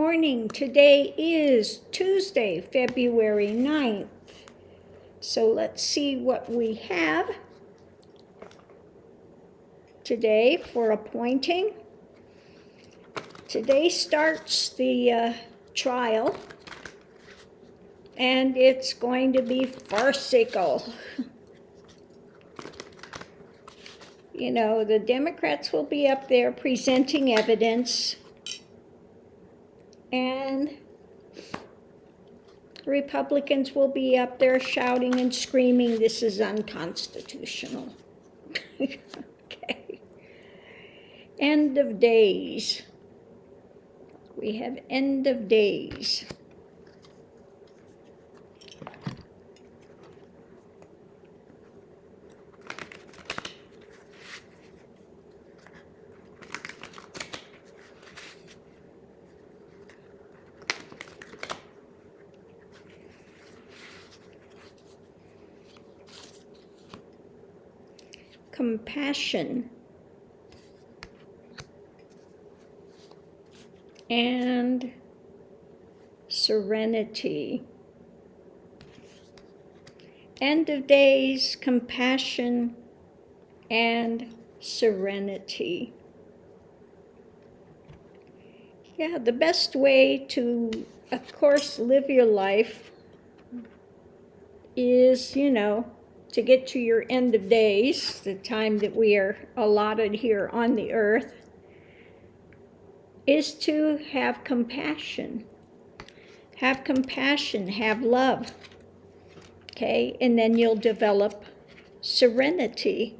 morning. Today is Tuesday, February 9th. So let's see what we have today for appointing. Today starts the trial, and it's going to be farcical. You know, the Democrats will be up there presenting evidence, and Republicans will be up there shouting and screaming, this is unconstitutional. Okay. End of days. We have end of days. Compassion and serenity. End of days, compassion and serenity. Yeah, the best way to, of course, live your life is, to get to your end of days, the time that we are allotted here on the earth, is to have compassion. Have compassion, have love. Okay, and then you'll develop serenity.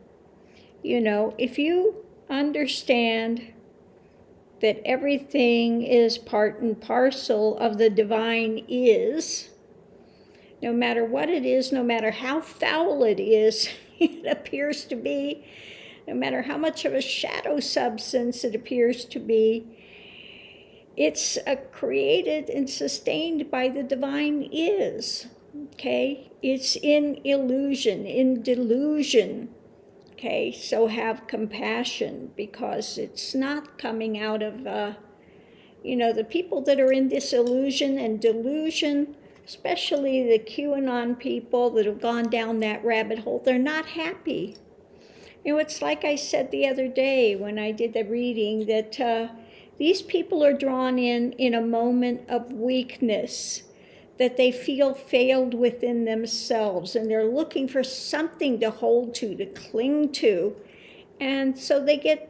If you understand that everything is part and parcel of the divine is, no matter what it is, no matter how foul it is, it appears to be, no matter how much of a shadow substance it appears to be, it's created and sustained by the divine is, okay? It's in illusion, in delusion, okay? So have compassion, because it's not coming out of, the people that are in this illusion and delusion, especially the QAnon people that have gone down that rabbit hole, they're not happy. It's like I said the other day when I did the reading, that these people are drawn in a moment of weakness, that they feel failed within themselves, and they're looking for something to hold to cling to. And so they get,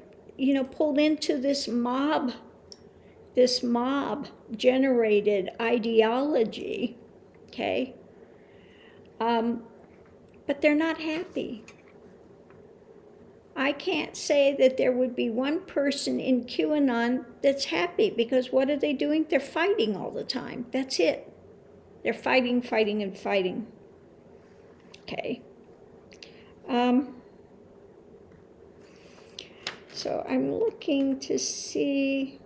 pulled into this mob generated ideology, okay? But they're not happy. I can't say that there would be one person in QAnon that's happy, because what are they doing? They're fighting all the time. That's it. They're fighting, and fighting. Okay. So I'm looking to see.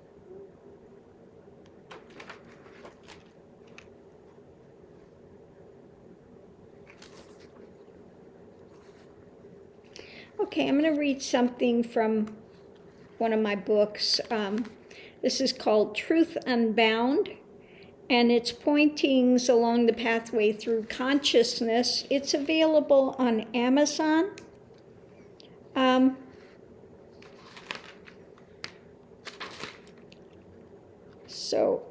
Okay, I'm going to read something from one of my books. This is called Truth Unbound, and it's pointings along the pathway through consciousness. It's available on Amazon. So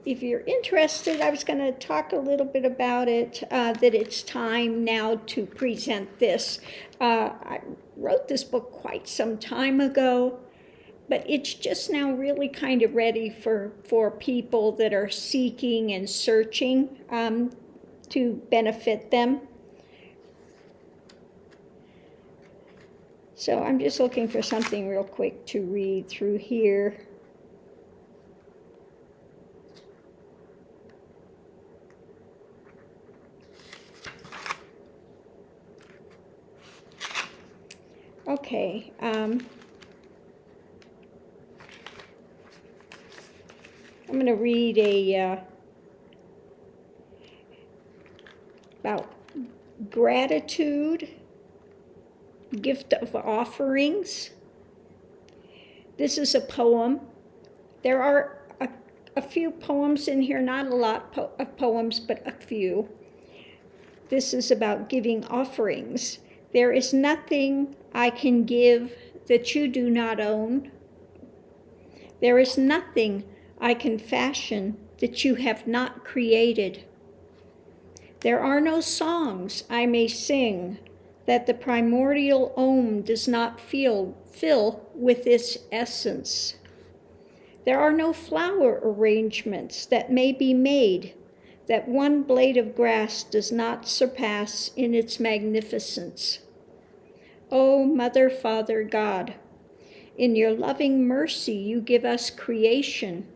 if you're interested, I was going to talk a little bit about it, that it's time now to present this. I wrote this book quite some time ago, but it's just now really kind of ready for people that are seeking and searching to benefit them. So I'm just looking for something real quick to read through here. Okay. I'm going to read about gratitude, gift of offerings. This is a poem. There are a few poems in here, not a lot of poems, but a few. This is about giving offerings. There is nothing I can give that you do not own. There is nothing I can fashion that you have not created. There are no songs I may sing that the primordial Om does not fill with its essence. There are no flower arrangements that may be made that one blade of grass does not surpass in its magnificence. O Mother, Father, God, in your loving mercy you give us creation,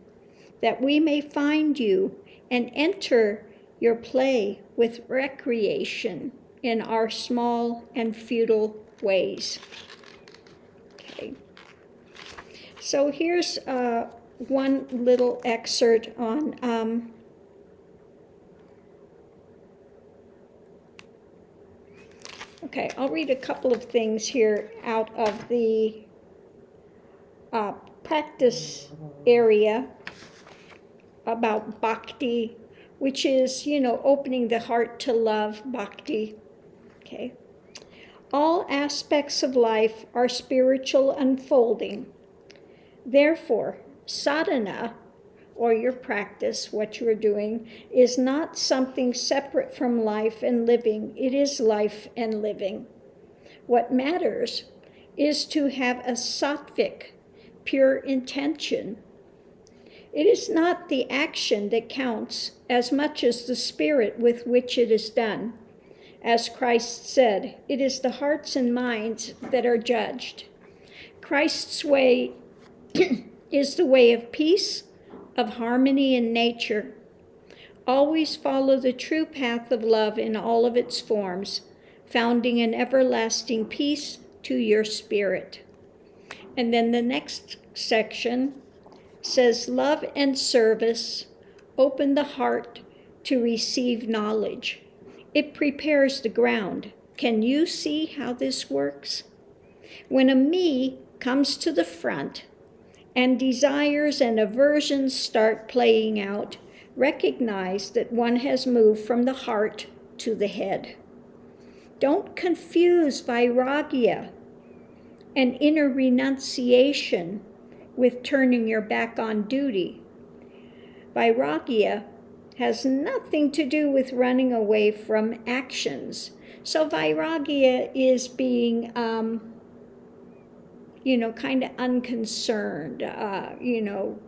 that we may find you and enter your play with recreation in our small and futile ways. Okay. So here's one little excerpt on okay, I'll read a couple of things here out of the practice area about bhakti, which is, opening the heart to love, bhakti. Okay. All aspects of life are spiritual unfolding. Therefore, sadhana, or your practice, what you're doing, is not something separate from life and living. It is life and living. What matters is to have a sattvic, pure intention. It is not the action that counts as much as the spirit with which it is done. As Christ said, it is the hearts and minds that are judged. Christ's way is the way of peace, of harmony in nature. Always follow the true path of love in all of its forms, founding an everlasting peace to your spirit. And then the next section says, love and service open the heart to receive knowledge. It prepares the ground. Can you see how this works? When a me comes to the front and desires and aversions start playing out, recognize that one has moved from the heart to the head. Don't confuse vairagya, an inner renunciation, with turning your back on duty. Vairagya has nothing to do with running away from actions. So vairagya is being, kind of unconcerned,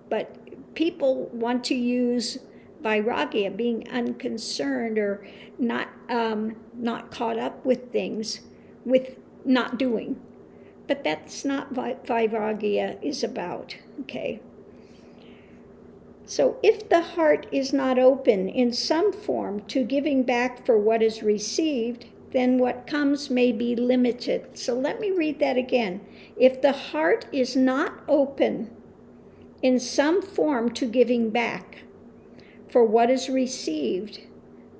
but people want to use vairagya, being unconcerned or not caught up with things, with not doing. But that's not what vairagya is about, okay? So if the heart is not open in some form to giving back for what is received, then what comes may be limited. So let me read that again. If the heart is not open in some form to giving back for what is received,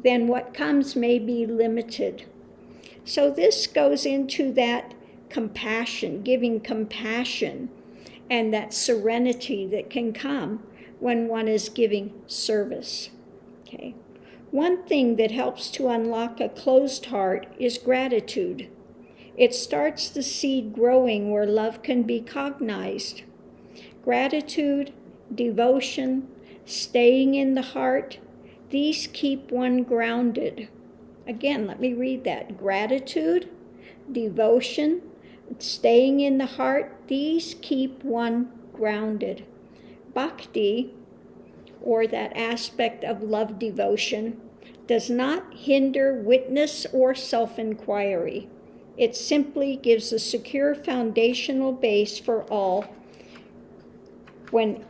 then what comes may be limited. So this goes into that compassion, giving compassion, and that serenity that can come when one is giving service. Okay. One thing that helps to unlock a closed heart is gratitude. It starts the seed growing where love can be cognized. Gratitude, devotion, staying in the heart, these keep one grounded. Again, let me read that. Gratitude, devotion, staying in the heart, these keep one grounded. Bhakti, or that aspect of love devotion, does not hinder witness or self-inquiry. It simply gives a secure foundational base for when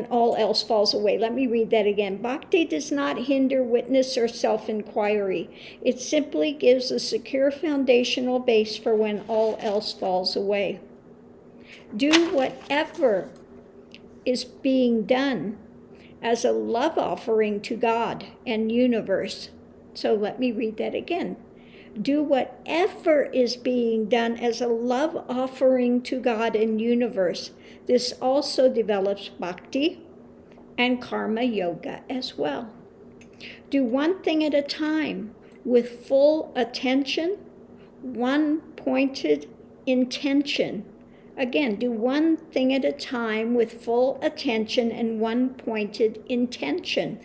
all else falls away. Let me read that again. Bhakti does not hinder witness or self-inquiry. It simply gives a secure foundational base for when all else falls away. Do whatever is being done as a love offering to God and universe. So let me read that again. Do whatever is being done as a love offering to God and universe. This also develops bhakti and karma yoga as well. Do one thing at a time with full attention, one pointed intention. Again, do one thing at a time with full attention and one pointed intention.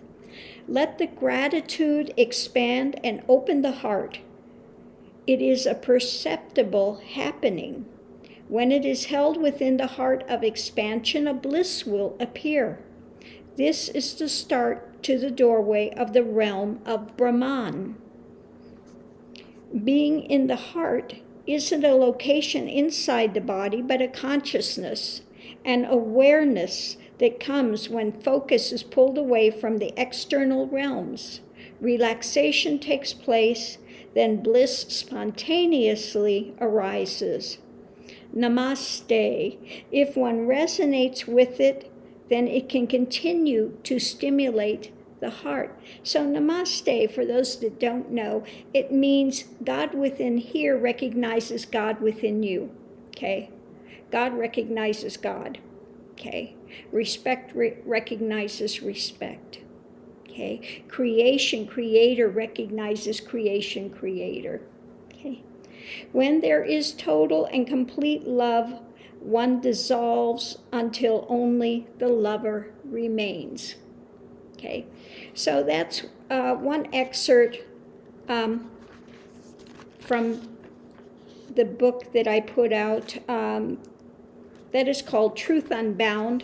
Let the gratitude expand and open the heart. It is a perceptible happening. When it is held within the heart of expansion, a bliss will appear. This is the start to the doorway of the realm of Brahman. Being in the heart isn't a location inside the body, but a consciousness, an awareness that comes when focus is pulled away from the external realms. Relaxation takes place, then bliss spontaneously arises. Namaste. If one resonates with it, then it can continue to stimulate the heart. So namaste, for those that don't know, it means God within here recognizes God within you, okay? God recognizes God, okay? Respect recognizes respect, okay? Creation creator recognizes creation creator, okay? When there is total and complete love, one dissolves until only the lover remains. Okay, so that's one excerpt from the book that I put out that is called Truth Unbound.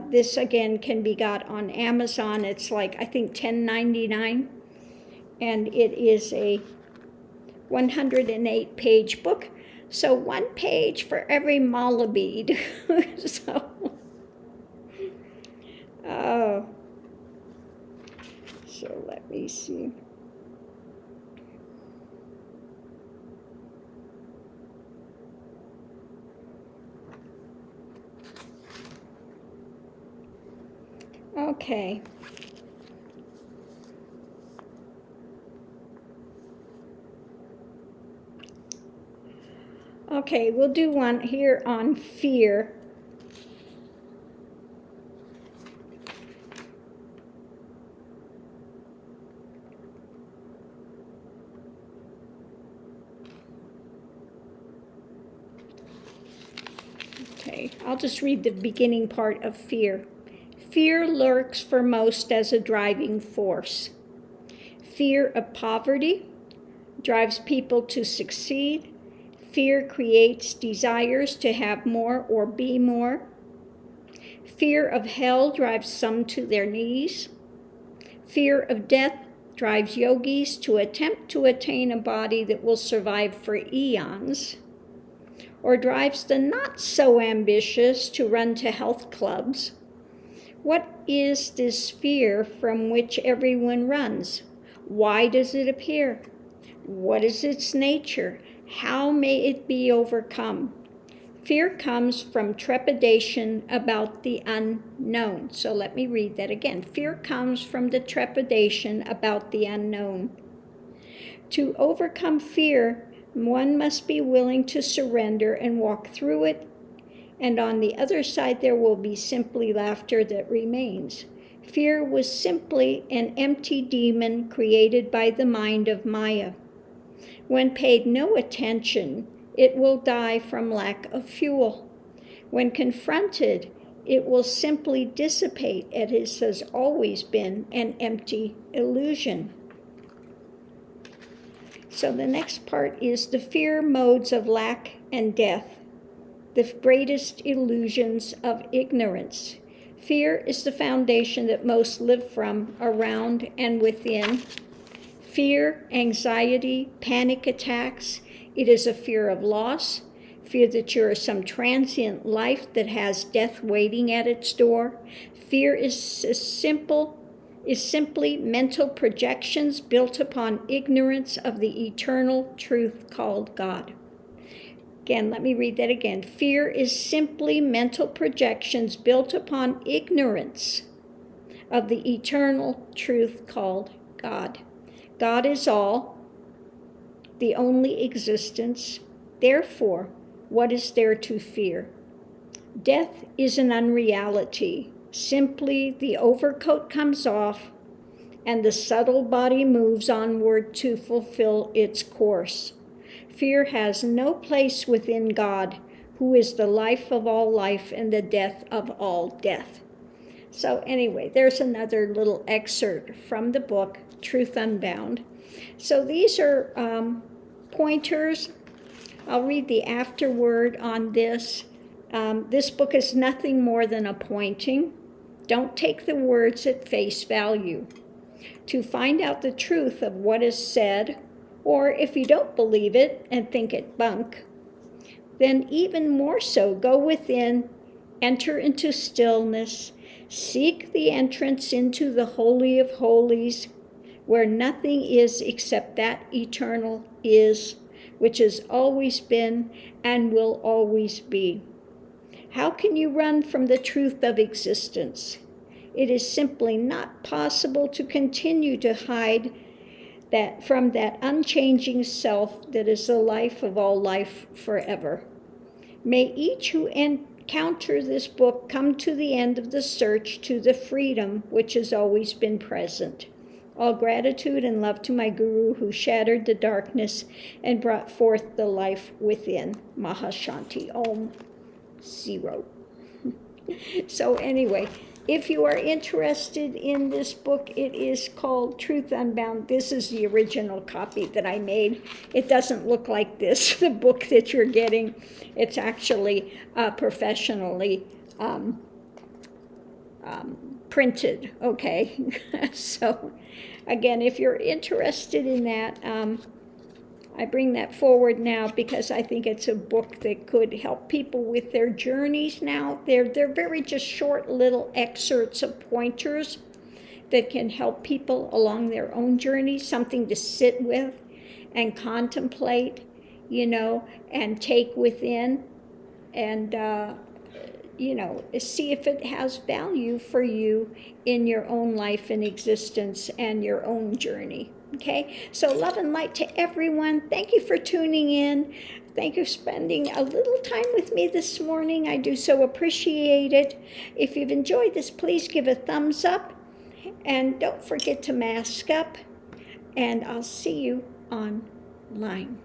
This again can be got on Amazon. It's like, I think, $10.99, and it is a 108-page book. So one page for every mala bead. So let me see. Okay. Okay, we'll do one here on fear. Okay, I'll just read the beginning part of fear. Fear lurks for most as a driving force. Fear of poverty drives people to succeed. Fear creates desires to have more or be more. Fear of hell drives some to their knees. Fear of death drives yogis to attempt to attain a body that will survive for eons, or drives the not so ambitious to run to health clubs. What is this fear from which everyone runs? Why does it appear? What is its nature? How may it be overcome? Fear comes from trepidation about the unknown. So let me read that again. Fear comes from the trepidation about the unknown. To overcome fear, one must be willing to surrender and walk through it, and on the other side there will be simply laughter that remains. Fear was simply an empty demon created by the mind of Maya. When paid no attention, it will die from lack of fuel. When confronted, it will simply dissipate, as it has always been an empty illusion. So the next part is the fear modes of lack and death, the greatest illusions of ignorance. Fear is the foundation that most live from, around, and within. Fear, anxiety, panic attacks. It is a fear of loss, fear that you're some transient life that has death waiting at its door. Fear is simply mental projections built upon ignorance of the eternal truth called God. Again, let me read that again. Fear is simply mental projections built upon ignorance of the eternal truth called God. God is all. the only existence. Therefore, what is there to fear? Death is an unreality. Simply the overcoat comes off and the subtle body moves onward to fulfill its course. Fear has no place within God, who is the life of all life and the death of all death. So anyway, there's another little excerpt from the book, Truth Unbound. So these are pointers. I'll read the afterword on this. This book is nothing more than a pointing. Don't take the words at face value. To find out the truth of what is said, or if you don't believe it and think it bunk, then even more so, go within, enter into stillness, seek the entrance into the Holy of Holies, where nothing is except that eternal is, which has always been and will always be. How can you run from the truth of existence? It is simply not possible to continue to hide that from that unchanging self that is the life of all life forever. May each who encounter this book come to the end of the search to the freedom which has always been present. All gratitude and love to my Guru who shattered the darkness and brought forth the life within. Mahashanti Om. 0. So anyway, if you are interested in this book, it is called Truth Unbound. This is the original copy that I made. It doesn't look like this, the book that you're getting. It's actually professionally printed, okay? So again, if you're interested in that, I bring that forward now because I think it's a book that could help people with their journeys now. They're very just short little excerpts of pointers that can help people along their own journey, something to sit with and contemplate, and take within and, see if it has value for you in your own life and existence and your own journey. Okay, so love and light to everyone. Thank you for tuning in. Thank you for spending a little time with me this morning. I do so appreciate it. If you've enjoyed this, please give a thumbs up. And don't forget to mask up. And I'll see you online.